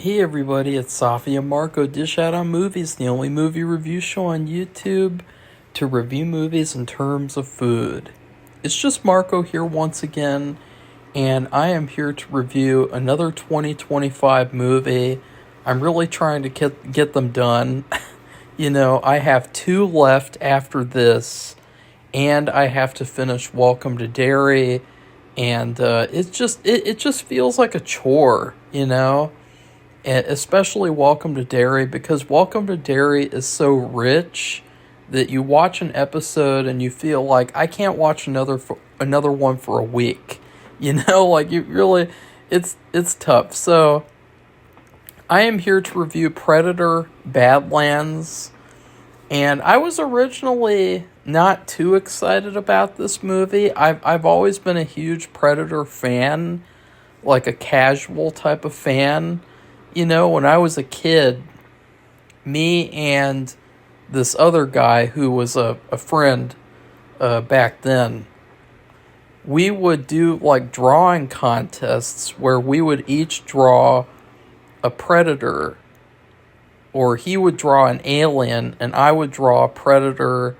Hey everybody, it's Safi and Marco Dish Out on Movies, the only movie review show on YouTube to review movies in terms of food. It's just Marco here once again, and I am here to review another 2025 movie. I'm really trying to get them done. I have two left after this, and I have to finish Welcome to Derry, and it just feels like a chore. And especially Welcome to Derry, because Welcome to Derry is so rich that you watch an episode and you feel like I can't watch another one for a week. Like you really, it's tough. So I am here to review Predator: Badlands, and I was originally not too excited about this movie. I've always been a huge Predator fan, like a casual type of fan. When I was a kid, me and this other guy who was a friend back then, we would do like drawing contests where we would each draw a predator, or he would draw an alien and I would draw a predator,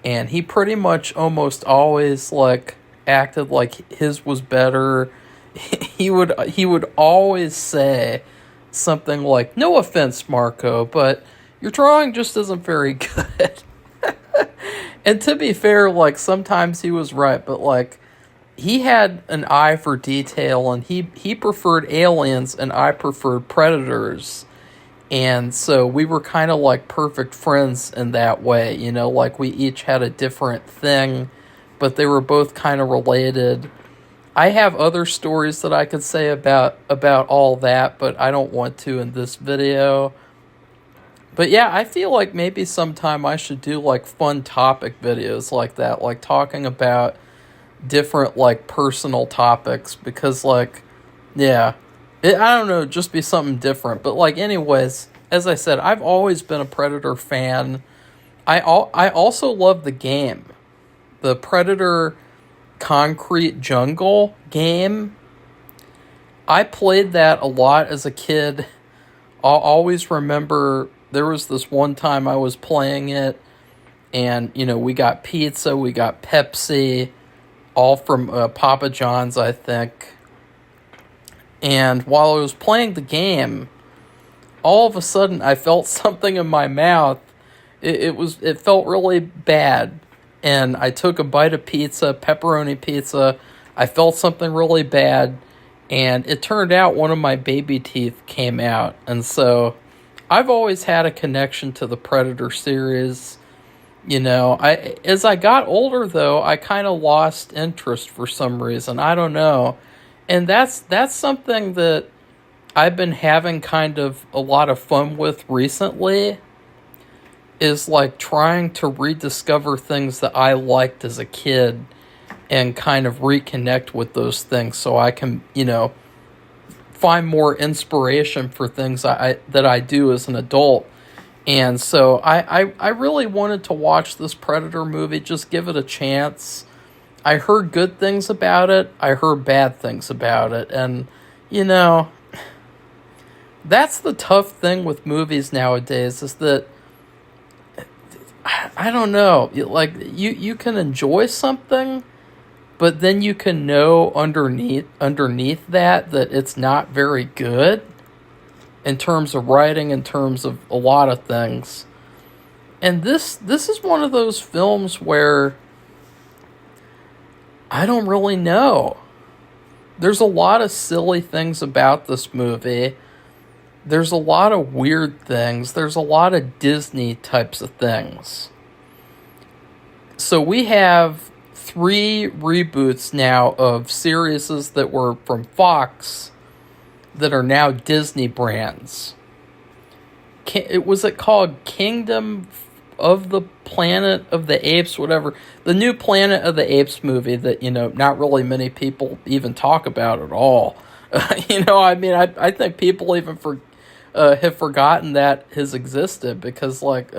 and he pretty much almost always like acted like his was better. He would always say something like, "No offense, Marco, but your drawing just isn't very good." And to be fair, like, sometimes he was right, but like, he had an eye for detail, and he preferred aliens and I preferred predators. And so we were kind of like perfect friends in that way, like we each had a different thing, but they were both kind of related. I have other stories that I could say about all that, but I don't want to in this video. But yeah, I feel like maybe sometime I should do like fun topic videos like that, like talking about different like personal topics, because like, yeah, I don't know, just be something different. But like, anyways, as I said, I've always been a Predator fan. I also love the game, the Predator Concrete Jungle game. I played that a lot as a kid. I'll always remember there was this one time I was playing it, and we got pizza, we got Pepsi, all from Papa John's, I think. And while I was playing the game, all of a sudden I felt something in my mouth. It felt really bad. And I took a bite of pizza, pepperoni pizza. I felt something really bad, and it turned out one of my baby teeth came out. And so I've always had a connection to the Predator series. As I got older, though, I kind of lost interest for some reason. I don't know. And that's something that I've been having kind of a lot of fun with recently, is like trying to rediscover things that I liked as a kid and kind of reconnect with those things, so I can, find more inspiration for things that I do as an adult. And so I really wanted to watch this Predator movie, just give it a chance. I heard good things about it, I heard bad things about it, and that's the tough thing with movies nowadays, is that I don't know, like you can enjoy something, but then you can know underneath that it's not very good in terms of writing, in terms of a lot of things. And this is one of those films where I don't really know. There's a lot of silly things about this movie. There's a lot of weird things. There's a lot of Disney types of things. So we have 3 reboots now of series that were from Fox that are now Disney brands. Was it called Kingdom of the Planet of the Apes, whatever? The new Planet of the Apes movie that, not really many people even talk about at all. I think people even have forgotten that has existed, because like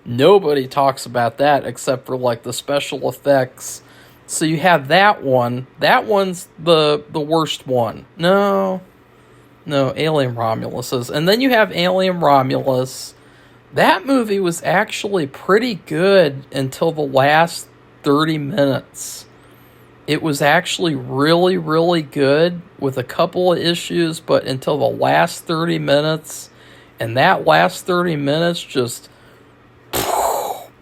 nobody talks about that except for like the special effects. So you have that one. That one's the worst one. No, No, Alien Romulus is. And then you have Alien Romulus. That movie was actually pretty good until the last 30 minutes. It was actually really, really good with a couple of issues, but until the last 30 minutes. And that last 30 minutes just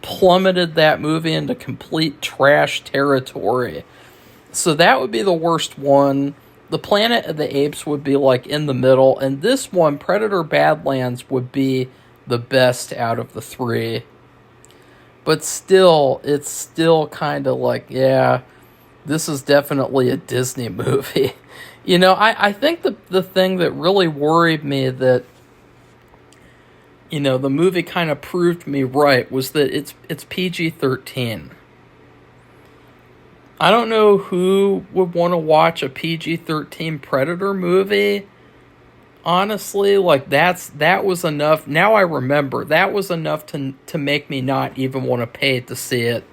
plummeted that movie into complete trash territory. So that would be the worst one. The Planet of the Apes would be like in the middle, and this one, Predator Badlands, would be the best out of the three. But still, it's still kind of like, yeah, this is definitely a Disney movie. You know, I think the thing that really worried me that, you know, the movie kind of proved me right was that it's PG-13. I don't know who would want to watch a PG-13 Predator movie. Honestly, like that was enough. Now I remember that was enough to make me not even want to pay to see it,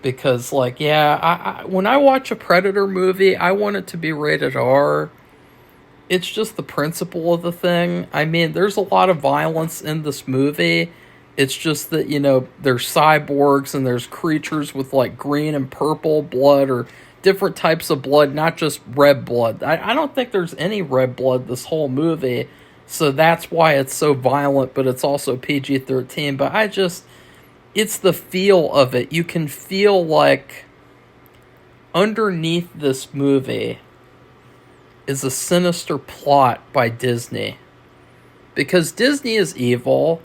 because like, yeah, I when I watch a Predator movie, I want it to be rated R. It's just the principle of the thing. I mean, there's a lot of violence in this movie. It's just that, you know, there's cyborgs and there's creatures with like green and purple blood or different types of blood, not just red blood. I don't think there's any red blood this whole movie, so that's why it's so violent, but it's also PG-13. But it's the feel of it. You can feel like underneath this movie is a sinister plot by Disney. Because Disney is evil.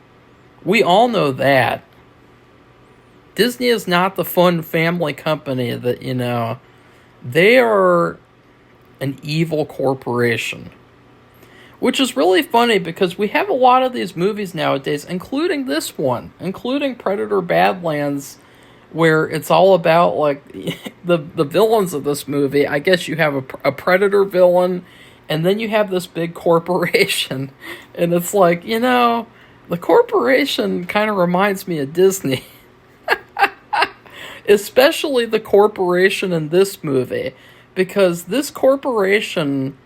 We all know that. Disney is not the fun family company that, you know, they are an evil corporation. Which is really funny because we have a lot of these movies nowadays, including this one, including Predator Badlands, where it's all about, like, the villains of this movie. I guess you have a Predator villain, and then you have this big corporation. And it's like, you know, the corporation kind of reminds me of Disney. Especially the corporation in this movie. Because this corporation,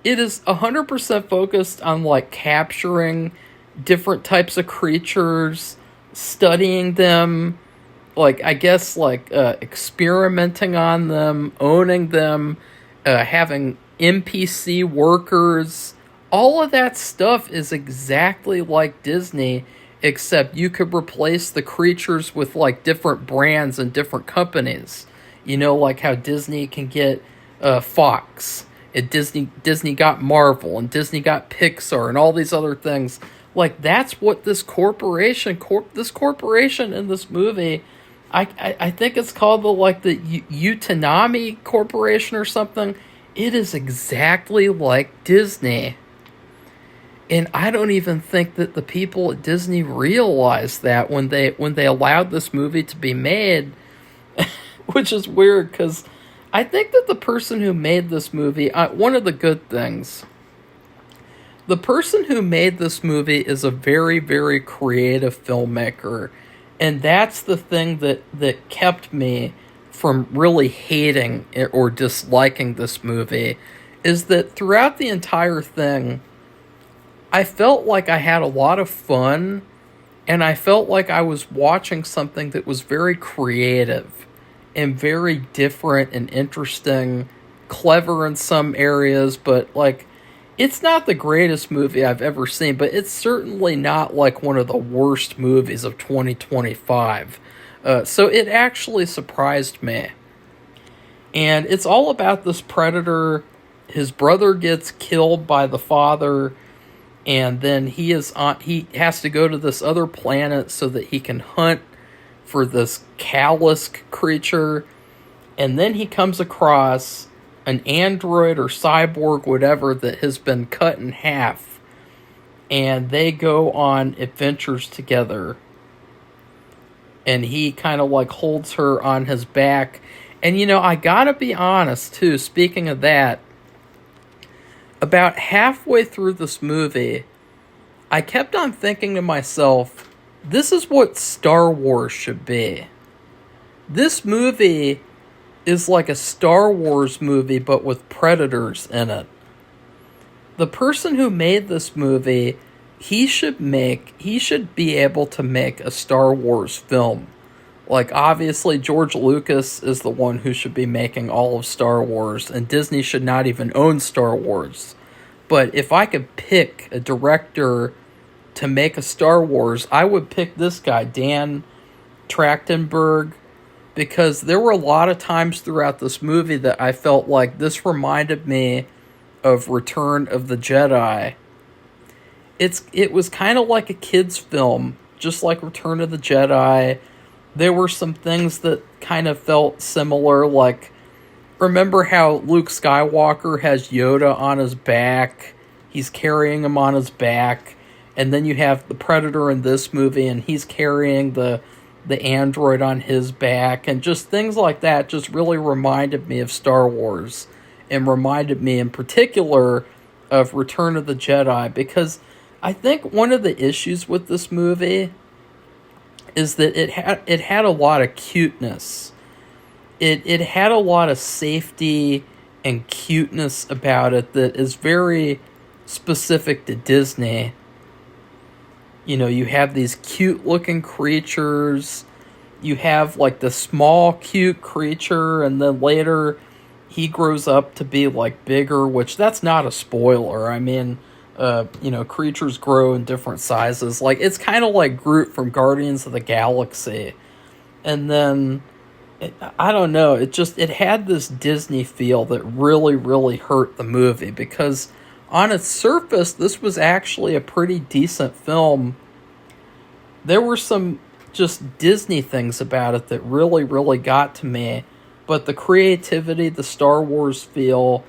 it is 100% focused on, like, capturing different types of creatures, studying them, like, I guess, like, experimenting on them, owning them, having NPC workers. All of that stuff is exactly like Disney, except you could replace the creatures with, like, different brands and different companies. You know, like how Disney can get Fox, and Disney got Marvel, and Disney got Pixar, and all these other things. Like, that's what this corporation in this movie, I think it's called the Utanami Corporation or something. It is exactly like Disney. And I don't even think that the people at Disney realized that when they allowed this movie to be made, which is weird because I think that the person who made this movie, one of the good things, the person who made this movie is a very, very creative filmmaker. And that's the thing that kept me from really hating or disliking this movie, is that throughout the entire thing, I felt like I had a lot of fun, and I felt like I was watching something that was very creative and very different and interesting, clever in some areas, but like, it's not the greatest movie I've ever seen, but it's certainly not like one of the worst movies of 2025. So it actually surprised me. And it's all about this predator. His brother gets killed by the father, and then he has to go to this other planet so that he can hunt for this Callisk creature. And then he comes across an android or cyborg, whatever, that has been cut in half. And they go on adventures together. And he kind of like holds her on his back. And, you know, I gotta be honest, too, speaking of that, about halfway through this movie, I kept on thinking to myself, this is what Star Wars should be. This movie is like a Star Wars movie, but with predators in it. the person who made this movie, he should be able to make a Star Wars film. Like, obviously, George Lucas is the one who should be making all of Star Wars, and Disney should not even own Star Wars. But if I could pick a director to make a Star Wars, I would pick this guy, Dan Trachtenberg, because there were a lot of times throughout this movie that I felt like this reminded me of Return of the Jedi. It was kind of like a kid's film, just like Return of the Jedi. There were some things that kind of felt similar, like, remember how Luke Skywalker has Yoda on his back? He's carrying him on his back. And then you have the Predator in this movie, and he's carrying the android on his back. And just things like that just really reminded me of Star Wars. And reminded me in particular of Return of the Jedi. Because I think one of the issues with this movie is that it had a lot of cuteness. It had a lot of safety and cuteness about it that is very specific to Disney. You know, you have these cute looking creatures. You have like the small cute creature, and then later he grows up to be like bigger, which that's not a spoiler. I mean, creatures grow in different sizes. Like, it's kind of like Groot from Guardians of the Galaxy. And then, I don't know, it had this Disney feel that really, really hurt the movie. Because on its surface, this was actually a pretty decent film. There were some just Disney things about it that really, really got to me. But the creativity, the Star Wars feel,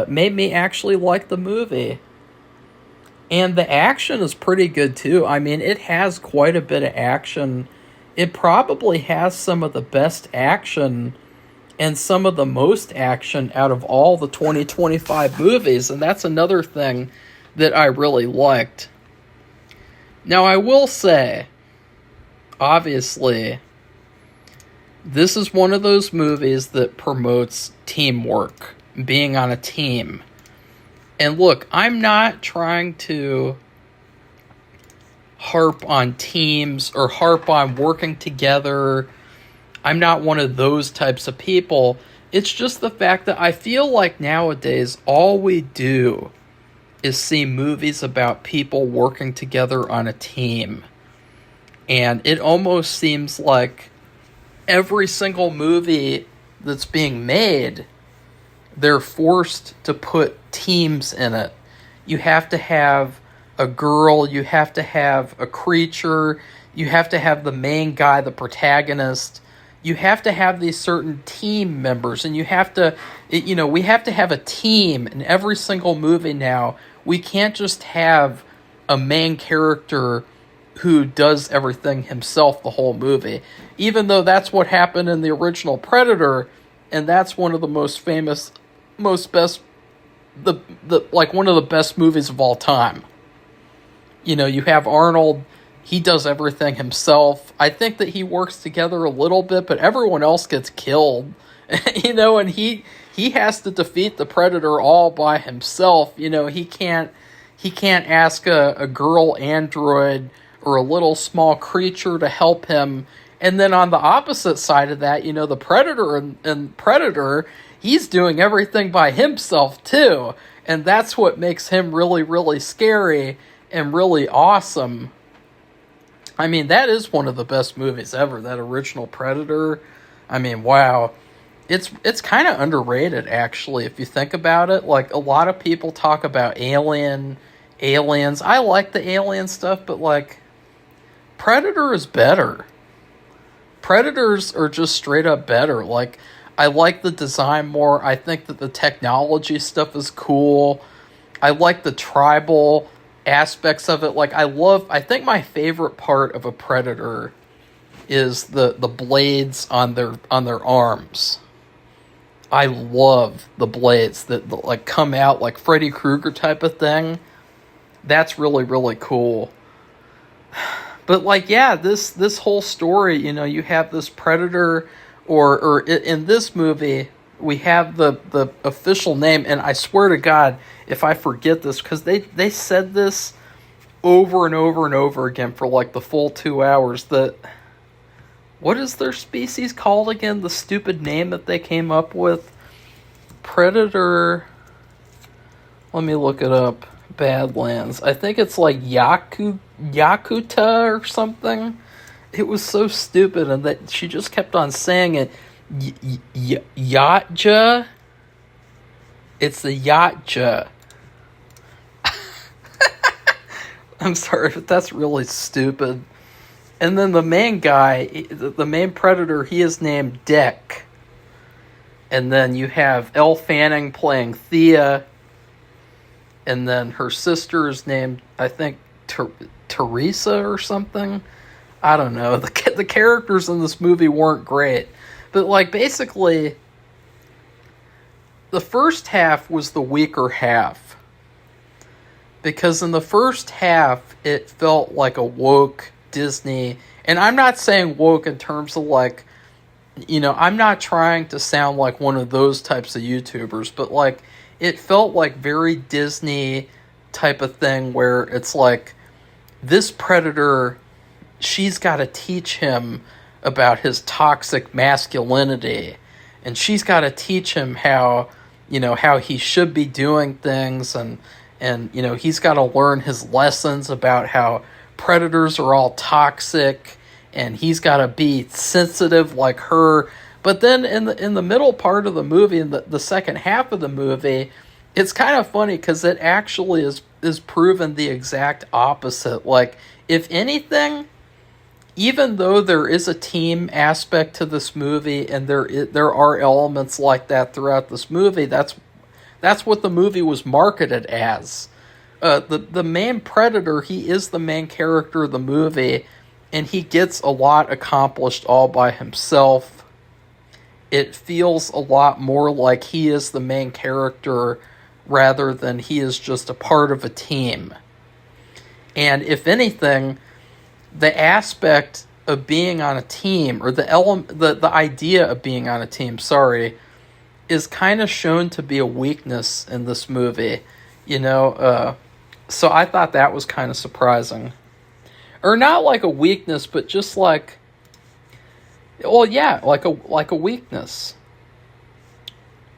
made me actually like the movie. And the action is pretty good, too. I mean, it has quite a bit of action. It probably has some of the best action and some of the most action out of all the 2025 movies. And that's another thing that I really liked. Now, I will say, obviously, this is one of those movies that promotes teamwork, being on a team. And look, I'm not trying to harp on teams or harp on working together. I'm not one of those types of people. It's just the fact that I feel like nowadays all we do is see movies about people working together on a team. And it almost seems like every single movie that's being made, they're forced to put teams in it. You have to have a girl, you have to have a creature, you have to have the main guy, the protagonist. You have to have these certain team members, and we have to have a team in every single movie now. We can't just have a main character who does everything himself the whole movie. Even though that's what happened in the original Predator, and that's one of the most famous, one of the best movies of all time. You know, you have Arnold, he does everything himself. I think that he works together a little bit, but everyone else gets killed. And he has to defeat the Predator all by himself. You know, he can't ask a girl android or a little small creature to help him. And then on the opposite side of that, the Predator and Predator, he's doing everything by himself too. And that's what makes him really, really scary and really awesome. I mean, that is one of the best movies ever, that original Predator. I mean, wow. It's kind of underrated, actually, if you think about it. Like, a lot of people talk about aliens. I like the alien stuff, but, like, Predator is better. Predators are just straight up better. Like, I like the design more. I think that the technology stuff is cool. I like the tribal aspects of it. Like, I think my favorite part of a Predator is the blades on their arms. I love the blades that like come out like Freddy Krueger type of thing. That's really, really cool. But like, yeah, this whole story, you have this Predator, or in this movie, we have the official name, and I swear to God, if I forget this, because they said this over and over and over again for like the full 2 hours, that what is their species called again? The stupid name that they came up with? Predator. Let me look it up. Badlands. I think it's like Yakuta or something. It was so stupid, and that she just kept on saying it. Yatja. It's the Yatja. I'm sorry, but that's really stupid. And then the main guy, the main predator, he is named Deck. And then you have Elle Fanning playing Thea. And then her sister is named, I think, Teresa or something. I don't know. The characters in this movie weren't great. But, like, basically, the first half was the weaker half. Because in the first half, it felt like a woke Disney. And I'm not saying woke in terms of, like, you know, I'm not trying to sound like one of those types of YouTubers. But, like, it felt like very Disney type of thing where it's like, this predator, she's got to teach him about his toxic masculinity. And she's got to teach him how, you know, how he should be doing things. And you know, he's got to learn his lessons about how predators are all toxic. And he's got to be sensitive like her. But then in the middle part of the movie, in the second half of the movie, it's kind of funny because it actually is proven the exact opposite. Like, if anything, even though there is a team aspect to this movie, and there are elements like that throughout this movie, that's what the movie was marketed as. The main predator, he is the main character of the movie, and he gets a lot accomplished all by himself. It feels a lot more like he is the main character rather than he is just a part of a team. And if anything, the aspect of being on a team, or the idea of being on a team, is kind of shown to be a weakness in this movie. You know, so I thought that was kind of surprising. Or not like a weakness, but just like, well, yeah, like a weakness.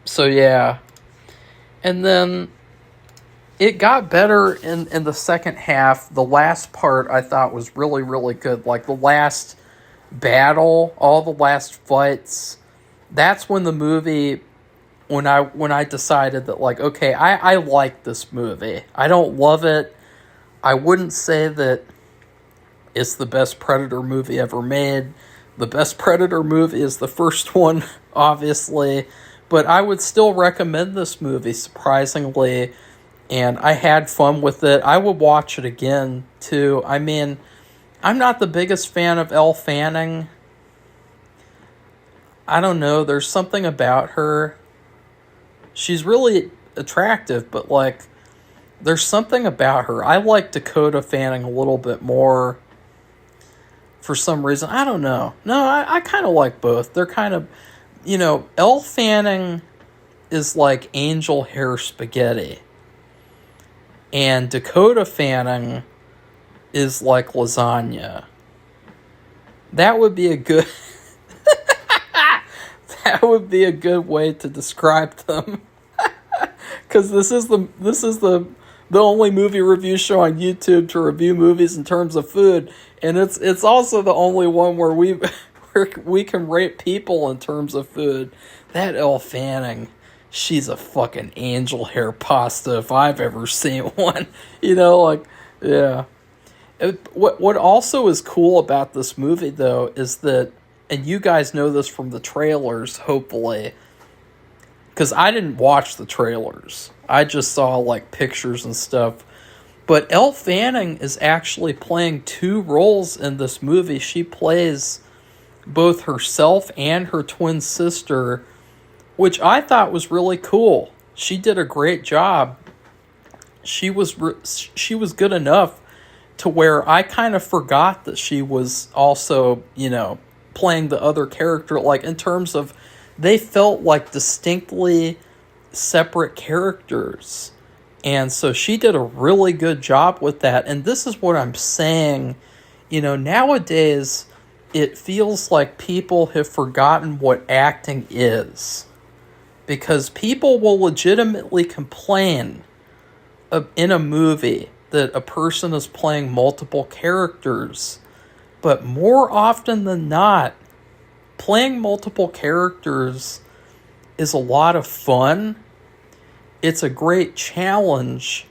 So yeah. And then it got better in the second half. The last part I thought was really, really good. Like the last battle, all the last fights. That's when the movie, when I decided that, like, okay, I like this movie. I don't love it. I wouldn't say that it's the best Predator movie ever made. The best Predator movie is the first one, obviously. But I would still recommend this movie, surprisingly. And I had fun with it. I would watch it again, too. I mean, I'm not the biggest fan of Elle Fanning. I don't know. There's something about her. She's really attractive, but, like, there's something about her. I like Dakota Fanning a little bit more for some reason. I don't know. No, I kind of like both. They're kind of, you know, Elle Fanning is like angel hair spaghetti. And Dakota Fanning is like lasagna. That would be a good that would be a good way to describe them. Cuz this is the only movie review show on YouTube to review movies in terms of food, and it's also the only one where we can rate people in terms of food. That Elle Fanning, she's a fucking angel hair pasta if I've ever seen one. You know, like, yeah. What also is cool about this movie, though, is that, and you guys know this from the trailers, hopefully, because I didn't watch the trailers. I just saw, like, pictures and stuff. But Elle Fanning is actually playing two roles in this movie. She plays both herself and her twin sister, which I thought was really cool. She did a great job. She was good enough to where I kind of forgot that she was also, you know, playing the other character, like in terms of they felt like distinctly separate characters. And so she did a really good job with that. And this is what I'm saying. Nowadays, it feels like people have forgotten what acting is. Because people will legitimately complain in a movie that a person is playing multiple characters. But more often than not, playing multiple characters is a lot of fun. It's a great challenge,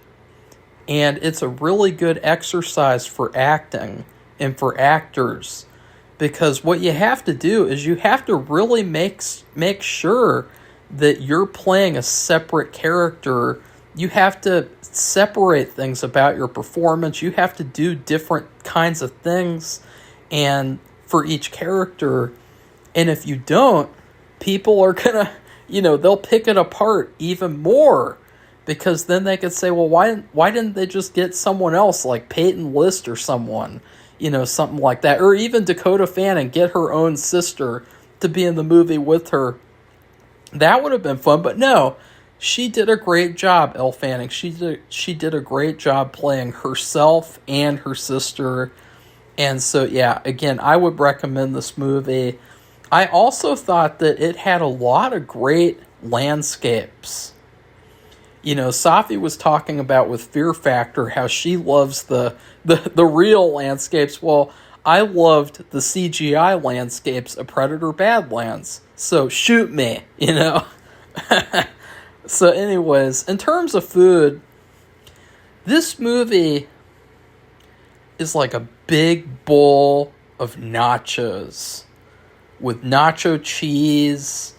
and it's a really good exercise for acting and for actors, because what you have to do is you have to really make sure that you're playing a separate character. You have to separate things about your performance. You have to do different kinds of things and for each character. And if you don't, people are gonna, they'll pick it apart even more, because then they could say, well, why didn't they just get someone else like Peyton List or someone, something like that, or even Dakota Fanning, get her own sister to be in the movie with her. That would have been fun, but no, she did a great job, Elle Fanning. She did a great job playing herself and her sister. And so, yeah, again, I would recommend this movie. I also thought that it had a lot of great landscapes. Safi was talking about with Fear Factor how she loves the real landscapes. Well, I loved the CGI landscapes of Predator Badlands. So shoot me, So anyways, in terms of food, this movie is like a big bowl of nachos with nacho cheese,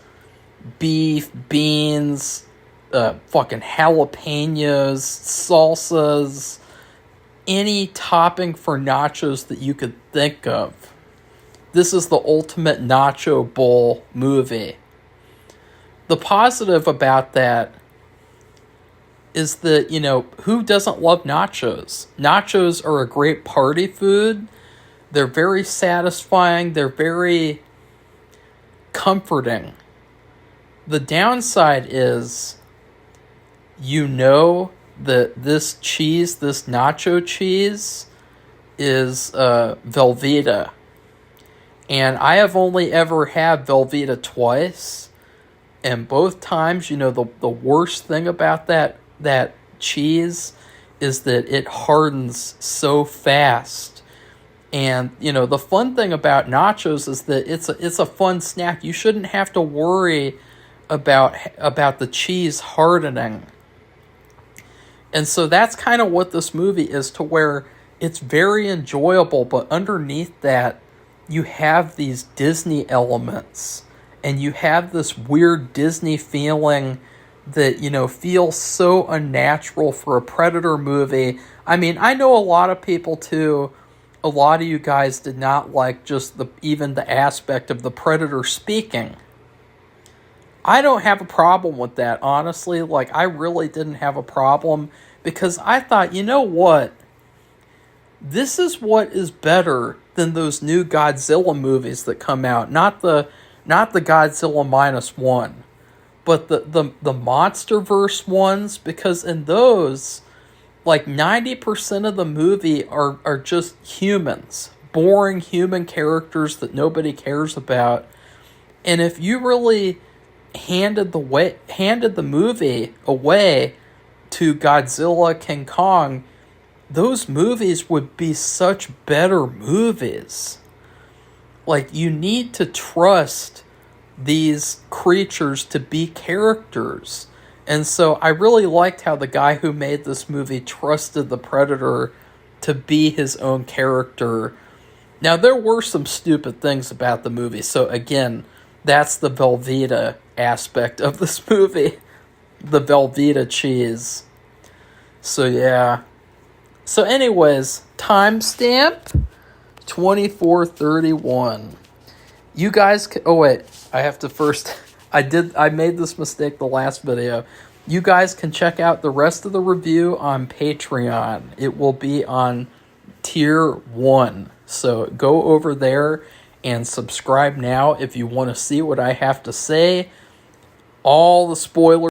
beef, beans, fucking jalapenos, salsas, any topping for nachos that you could think of. This is the ultimate nacho bowl movie. The positive about that is that, who doesn't love nachos? Nachos are a great party food. They're very satisfying. They're very comforting. The downside is, that this cheese, this nacho cheese, is Velveeta. And I have only ever had Velveeta twice. And both times, the worst thing about that cheese is that it hardens so fast. And, the fun thing about nachos is that it's a fun snack. You shouldn't have to worry about the cheese hardening. And so that's kind of what this movie is, to where it's very enjoyable, but underneath that, you have these Disney elements, and you have this weird Disney feeling that, feels so unnatural for a Predator movie. I mean, I know a lot of people too, a lot of you guys did not like just even the aspect of the Predator speaking. I don't have a problem with that, honestly. Like, I really didn't have a problem, because I thought, what? This is what is better than those new Godzilla movies that come out. Not the Godzilla -1, but the MonsterVerse ones, because in those, like 90% of the movie are just humans. Boring human characters that nobody cares about. And if you really handed the movie away to Godzilla, King Kong, those movies would be such better movies. Like, you need to trust these creatures to be characters. And so I really liked how the guy who made this movie trusted the Predator to be his own character. Now, there were some stupid things about the movie. So again, that's the Velveeta aspect of this movie. The Velveeta cheese. So yeah. So anyways, timestamp 24:31. You guys oh wait, I have to first I made this mistake the last video. You guys can check out the rest of the review on Patreon. It will be on tier 1. So go over there and subscribe now if you want to see what I have to say. All the spoilers